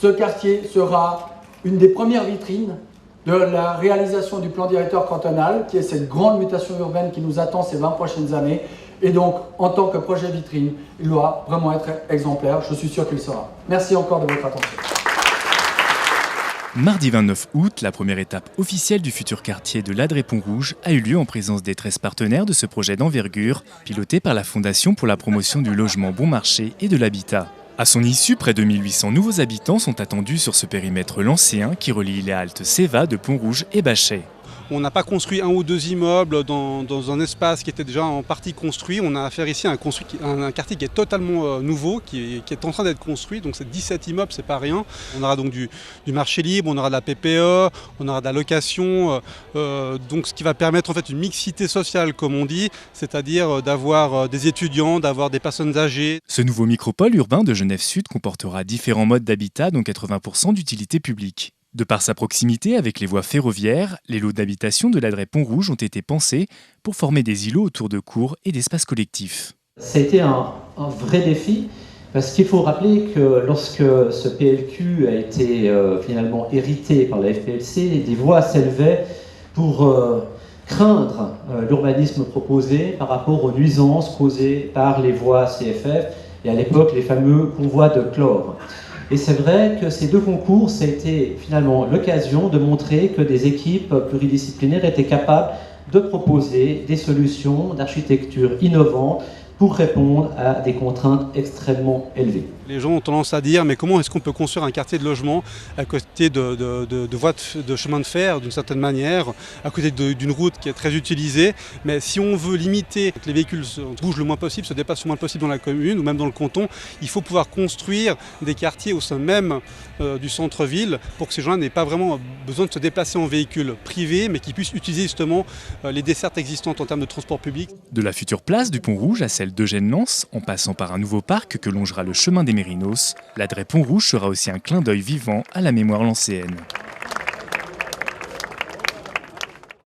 Ce quartier sera une des premières vitrines de la réalisation du plan directeur cantonal, qui est cette grande mutation urbaine qui nous attend ces 20 prochaines années. Et donc, en tant que projet vitrine, il doit vraiment être exemplaire. Je suis sûr qu'il sera. Merci encore de votre attention. Mardi 29 août, la première étape officielle du futur quartier de Ladré-Pont-Rouge a eu lieu en présence des 13 partenaires de ce projet d'envergure, piloté par la Fondation pour la promotion du logement bon marché et de l'habitat. À son issue, près de 1800 nouveaux habitants sont attendus sur ce périmètre lancéen qui relie les haltes Séva de Pont-Rouge et Bachet. On n'a pas construit un ou deux immeubles dans un espace qui était déjà en partie construit. On a affaire ici à un quartier qui est totalement nouveau, qui est en train d'être construit. Donc c'est 17 immeubles, c'est pas rien. On aura donc du marché libre, on aura de la PPE, on aura de la location. Donc ce qui va permettre en fait une mixité sociale, comme on dit, c'est-à-dire d'avoir des étudiants, d'avoir des personnes âgées. Ce nouveau micropole urbain de Genève-Sud comportera différents modes d'habitat, dont 80% d'utilité publique. De par sa proximité avec les voies ferroviaires, les lots d'habitation de Ladré-Pont-Rouge ont été pensés pour former des îlots autour de cours et d'espaces collectifs. Ça a été un vrai défi, parce qu'il faut rappeler que lorsque ce PLQ a été finalement hérité par la FPLC, des voix s'élevaient pour craindre l'urbanisme proposé par rapport aux nuisances causées par les voies CFF et à l'époque les fameux convois de chlore. Et c'est vrai que ces deux concours, ça a été finalement l'occasion de montrer que des équipes pluridisciplinaires étaient capables de proposer des solutions d'architecture innovantes pour répondre à des contraintes extrêmement élevées. Les gens ont tendance à dire mais comment est-ce qu'on peut construire un quartier de logement à côté de voies de chemin de fer d'une certaine manière, à côté d'une route qui est très utilisée. Mais si on veut limiter que les véhicules bougent le moins possible, se déplacent le moins possible dans la commune ou même dans le canton, il faut pouvoir construire des quartiers au sein même du centre-ville pour que ces gens n'aient pas vraiment besoin de se déplacer en véhicule privé, mais qu'ils puissent utiliser justement les dessertes existantes en termes de transport public. De la future place du Pont-Rouge à celle d'Eugène-Lens, en passant par un nouveau parc que longera le chemin des Mérinos, Ladré-Pont-Rouge sera aussi un clin d'œil vivant à la mémoire lancéenne.